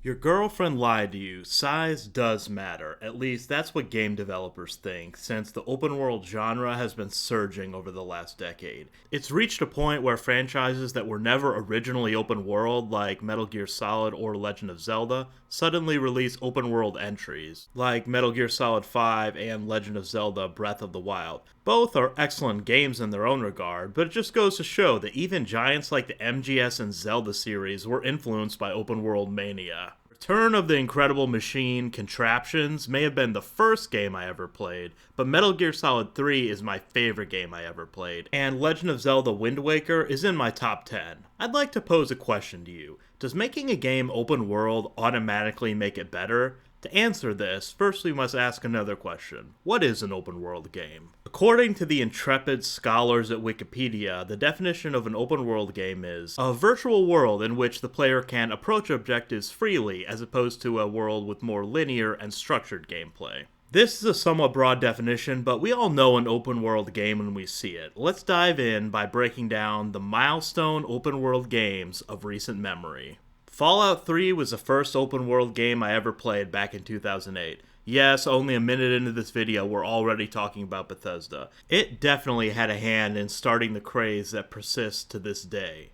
Your girlfriend lied to you. Size does matter. At least that's what game developers think, since the open world genre has been surging over the last decade. It's reached a point where franchises that were never originally open world, like Metal Gear Solid or Legend of Zelda, suddenly release open world entries, like Metal Gear Solid 5 and Legend of Zelda Breath of the Wild. Both are excellent games in their own regard, but it just goes to show that even giants like the MGS and Zelda series were influenced by open world mania. Return of the Incredible Machine Contraptions may have been the first game I ever played, but Metal Gear Solid 3 is my favorite game I ever played, and Legend of Zelda Wind Waker is in my top 10. I'd like to pose a question to you. Does making a game open world automatically make it better? To answer this, first we must ask another question. What is an open world game? According to the intrepid scholars at Wikipedia, the definition of an open world game is a virtual world in which the player can approach objectives freely as opposed to a world with more linear and structured gameplay. This is a somewhat broad definition, but we all know an open world game when we see it. Let's dive in by breaking down the milestone open world games of recent memory. Fallout 3 was the first open world game I ever played back in 2008. Yes, only a minute into this video, we're already talking about Bethesda. It definitely had a hand in starting the craze that persists to this day.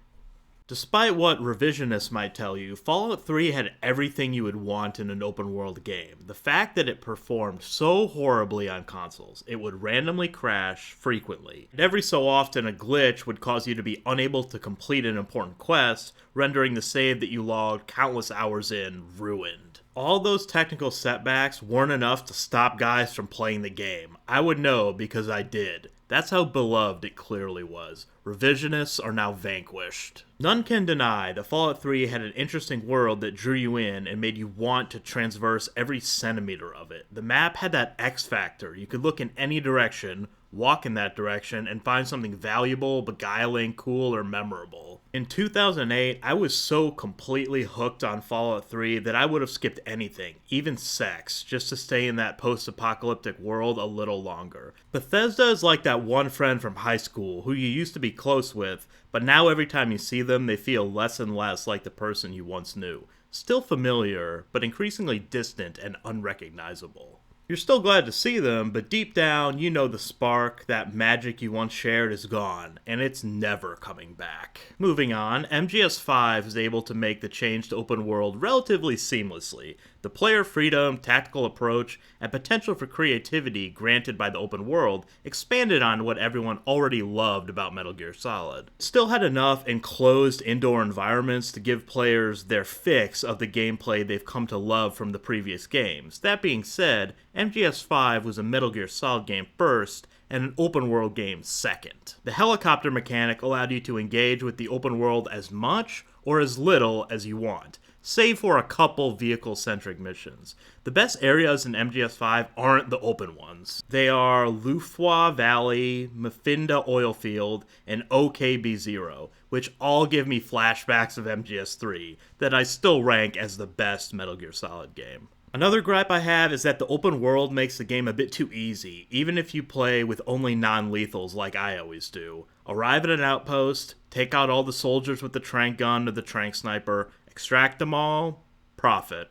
Despite what revisionists might tell you, Fallout 3 had everything you would want in an open world game. The fact that it performed so horribly on consoles, it would randomly crash frequently. And every so often, a glitch would cause you to be unable to complete an important quest, rendering the save that you logged countless hours in ruined. All those technical setbacks weren't enough to stop guys from playing the game. I would know because I did. That's how beloved it clearly was. Revisionists are now vanquished. None can deny that Fallout 3 had an interesting world that drew you in and made you want to transverse every centimeter of it. The map had that X factor. You could look in any direction, walk in that direction, and find something valuable, beguiling, cool, or memorable. In 2008, I was so completely hooked on Fallout 3 that I would have skipped anything, even sex, just to stay in that post-apocalyptic world a little longer. Bethesda is like that one friend from high school who you used to be close with, but now every time you see them, they feel less and less like the person you once knew. Still familiar, but increasingly distant and unrecognizable. You're still glad to see them, but deep down, you know the spark, that magic you once shared is gone, and it's never coming back. Moving on, MGS5 is able to make the change to open world relatively seamlessly. The player freedom, tactical approach, and potential for creativity granted by the open world expanded on what everyone already loved about Metal Gear Solid. It still had enough enclosed indoor environments to give players their fix of the gameplay they've come to love from the previous games. That being said, MGS5 was a Metal Gear Solid game first, and an open world game second. The helicopter mechanic allowed you to engage with the open world as much or as little as you want, save for a couple vehicle-centric missions. The best areas in MGS5 aren't the open ones. They are Lufwa Valley, Mfinda Oilfield, and OKB0, which all give me flashbacks of MGS3 that I still rank as the best Metal Gear Solid game. Another gripe I have is that the open world makes the game a bit too easy, even if you play with only non-lethals like I always do. Arrive at an outpost, take out all the soldiers with the trank gun or the trank sniper, extract them all, profit.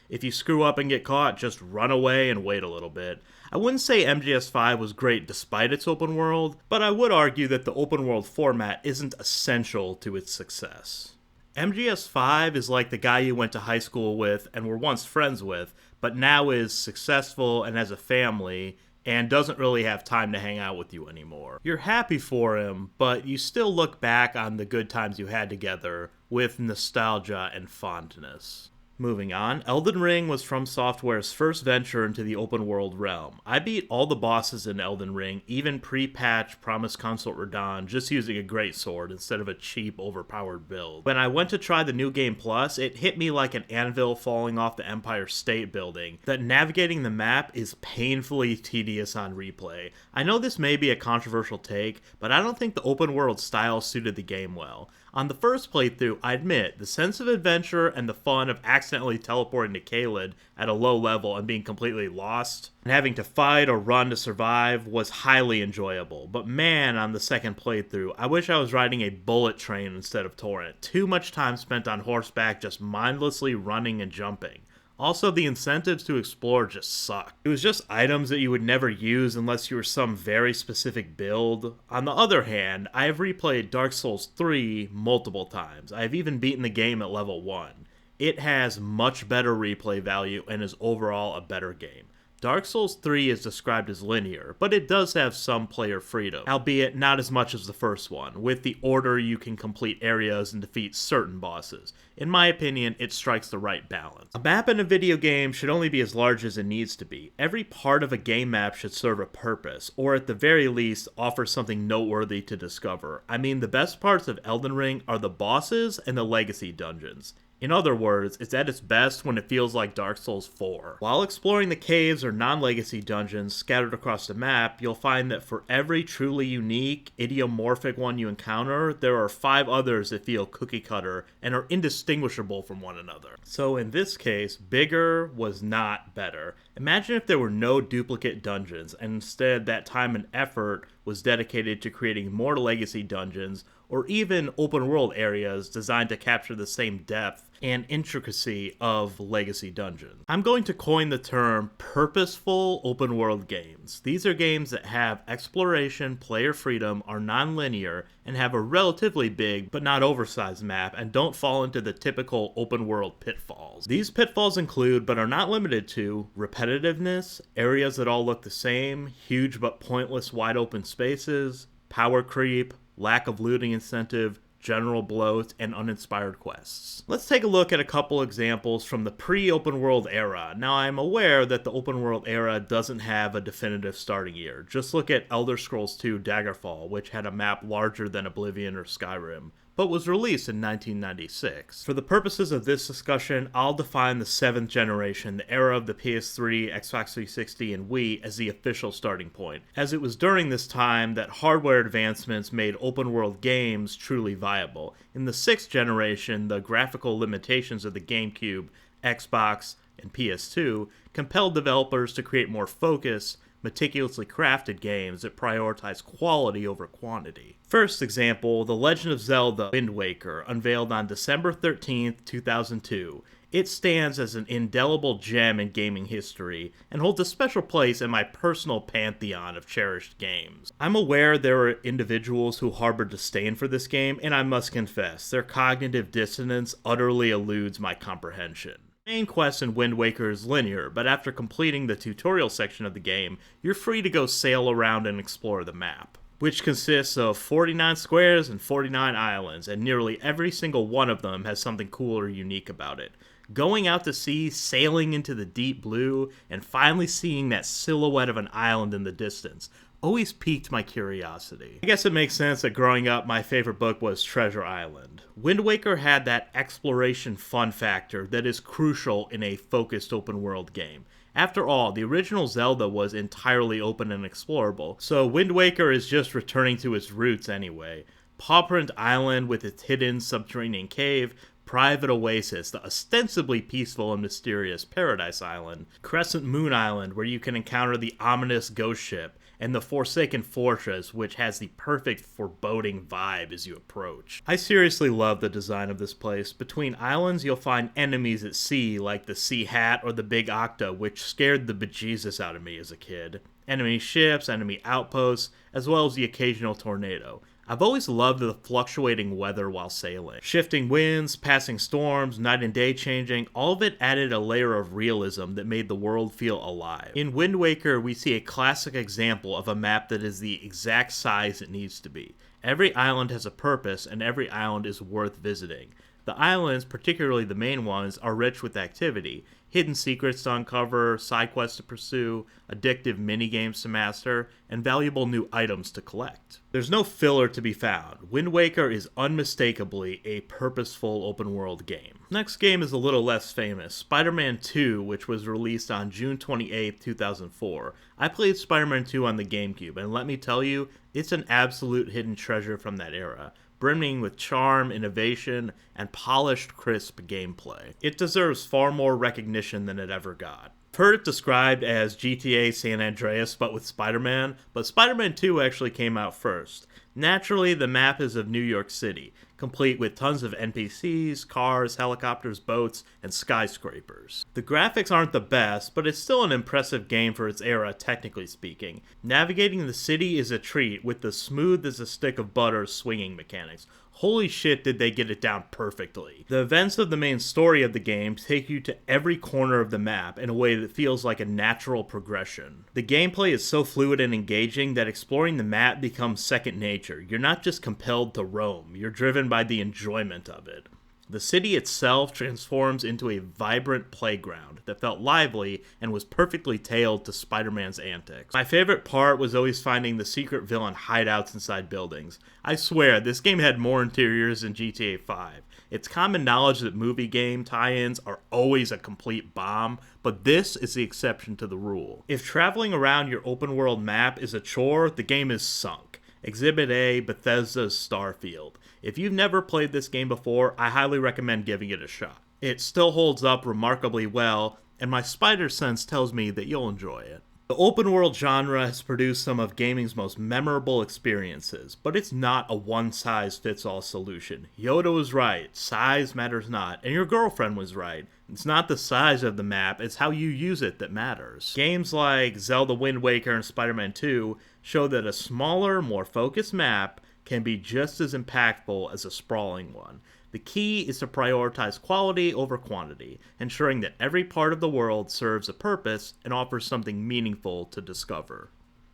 If you screw up and get caught, just run away and wait a little bit. I wouldn't say MGS5 was great despite its open world, but I would argue that the open world format isn't essential to its success. MGS5 is like the guy you went to high school with and were once friends with, but now is successful and has a family and doesn't really have time to hang out with you anymore. You're happy for him, but you still look back on the good times you had together with nostalgia and fondness. Moving on, Elden Ring was From Software's first venture into the open world realm. I beat all the bosses in Elden Ring, even pre-patch Promised Consort Radahn, just using a greatsword instead of a cheap, overpowered build. When I went to try the New Game Plus, it hit me like an anvil falling off the Empire State Building, that navigating the map is painfully tedious on replay. I know this may be a controversial take, but I don't think the open world style suited the game well. On the first playthrough, I admit, the sense of adventure and the fun of accidentally teleporting to Caelid at a low level and being completely lost, and having to fight or run to survive was highly enjoyable. But man, on the second playthrough, I wish I was riding a bullet train instead of Torrent. Too much time spent on horseback just mindlessly running and jumping. Also, the incentives to explore just suck. It was just items that you would never use unless you were some very specific build. On the other hand, I have replayed Dark Souls 3 multiple times. I have even beaten the game at level 1. It has much better replay value and is overall a better game. Dark Souls 3 is described as linear, but it does have some player freedom, albeit not as much as the first one, with the order you can complete areas and defeat certain bosses. In my opinion, it strikes the right balance. A map in a video game should only be as large as it needs to be. Every part of a game map should serve a purpose, or at the very least, offer something noteworthy to discover. I mean, the best parts of Elden Ring are the bosses and the legacy dungeons. In other words, it's at its best when it feels like Dark Souls 4. While exploring the caves or non-legacy dungeons scattered across the map, you'll find that for every truly unique, idiomorphic one you encounter, there are 5 others that feel cookie-cutter and are indistinguishable from one another. So in this case, bigger was not better. Imagine if there were no duplicate dungeons, and instead that time and effort was dedicated to creating more legacy dungeons, or even open-world areas designed to capture the same depth and intricacy of legacy dungeons. I'm going to coin the term purposeful open-world games. These are games that have exploration, player freedom, are non-linear, and have a relatively big but not oversized map, and don't fall into the typical open-world pitfalls. These pitfalls include, but are not limited to, repetitiveness, areas that all look the same, huge but pointless wide-open spaces, power creep, lack of looting incentive, general bloat, and uninspired quests. Let's take a look at a couple examples from the pre-open world era. Now, I'm aware that the open world era doesn't have a definitive starting year. Just look at Elder Scrolls II Daggerfall, which had a map larger than Oblivion or Skyrim, but was released in 1996. For the purposes of this discussion, I'll define the 7th generation, the era of the PS3, Xbox 360, and Wii, as the official starting point, as it was during this time that hardware advancements made open-world games truly viable. In the 6th generation, the graphical limitations of the GameCube, Xbox, and PS2 compelled developers to create more focused, meticulously crafted games that prioritize quality over quantity. First example, The Legend of Zelda Wind Waker, unveiled on December 13th, 2002. It stands as an indelible gem in gaming history, and holds a special place in my personal pantheon of cherished games. I'm aware there are individuals who harbor disdain for this game, and I must confess, their cognitive dissonance utterly eludes my comprehension. The main quest in Wind Waker is linear, but after completing the tutorial section of the game, you're free to go sail around and explore the map, which consists of 49 squares and 49 islands, and nearly every single one of them has something cool or unique about it. Going out to sea, sailing into the deep blue, and finally seeing that silhouette of an island in the distance always piqued my curiosity. I guess it makes sense that growing up, my favorite book was Treasure Island. Wind Waker had that exploration fun factor that is crucial in a focused open world game. After all, the original Zelda was entirely open and explorable, so Wind Waker is just returning to its roots anyway. Pawprint Island with its hidden subterranean cave, Private Oasis, the ostensibly peaceful and mysterious Paradise Island, Crescent Moon Island, where you can encounter the ominous ghost ship, and the Forsaken Fortress, which has the perfect foreboding vibe as you approach. I seriously love the design of this place. Between islands, you'll find enemies at sea, like the Sea Hat or the Big Octa, which scared the bejesus out of me as a kid. Enemy ships, enemy outposts, as well as the occasional tornado. I've always loved the fluctuating weather while sailing. Shifting winds, passing storms, night and day changing, all of it added a layer of realism that made the world feel alive. In Wind Waker, we see a classic example of a map that is the exact size it needs to be. Every island has a purpose, and every island is worth visiting. The islands, particularly the main ones, are rich with activity. Hidden secrets to uncover, side quests to pursue, addictive minigames to master, and valuable new items to collect. There's no filler to be found. Wind Waker is unmistakably a purposeful open-world game. Next game is a little less famous, SpiderMan II, which was released on June 28, 2004. I played SpiderMan II on the GameCube, and let me tell you, it's an absolute hidden treasure from that era. brimming with charm, innovation, and polished, crisp gameplay. It deserves far more recognition than it ever got. I've heard it described as GTA San Andreas but with Spider-Man, but Spider-Man 2 actually came out first. Naturally, the map is of New York City, complete with tons of NPCs, cars, helicopters, boats, and skyscrapers. The graphics aren't the best, but it's still an impressive game for its era, technically speaking. Navigating the city is a treat with the smooth as a stick of butter swinging mechanics. Holy shit, did they get it down perfectly. The events of the main story of the game take you to every corner of the map in a way that feels like a natural progression. The gameplay is so fluid and engaging that exploring the map becomes second nature. You're not just compelled to roam, you're driven by the enjoyment of it. The city itself transforms into a vibrant playground that felt lively and was perfectly tailored to Spider-Man's antics. My favorite part was always finding the secret villain hideouts inside buildings. I swear, this game had more interiors than GTA 5. It's common knowledge that movie game tie-ins are always a complete bomb, but this is the exception to the rule. If traveling around your open-world map is a chore, the game is sunk. Exhibit A, Bethesda's Starfield. If you've never played this game before, I highly recommend giving it a shot. It still holds up remarkably well, and my spider sense tells me that you'll enjoy it. The open world genre has produced some of gaming's most memorable experiences, but it's not a one-size-fits-all solution. Yoda was right, size matters not, and your girlfriend was right. It's not the size of the map, it's how you use it that matters. Games like Zelda Wind Waker and Spider-Man II show that a smaller, more focused map can be just as impactful as a sprawling one. The key is to prioritize quality over quantity, ensuring that every part of the world serves a purpose and offers something meaningful to discover.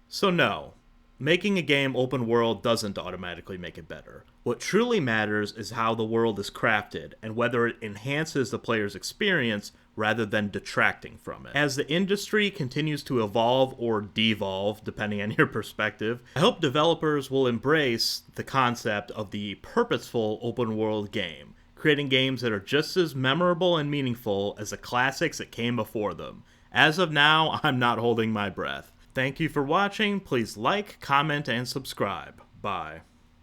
So no, making a game open world doesn't automatically make it better. What truly matters is how the world is crafted and whether it enhances the player's experience rather than detracting from it. As the industry continues to evolve or devolve, depending on your perspective, I hope developers will embrace the concept of the purposeful open world game, creating games that are just as memorable and meaningful as the classics that came before them. As of now, I'm not holding my breath. Thank you for watching. Please like, comment, and subscribe. Bye.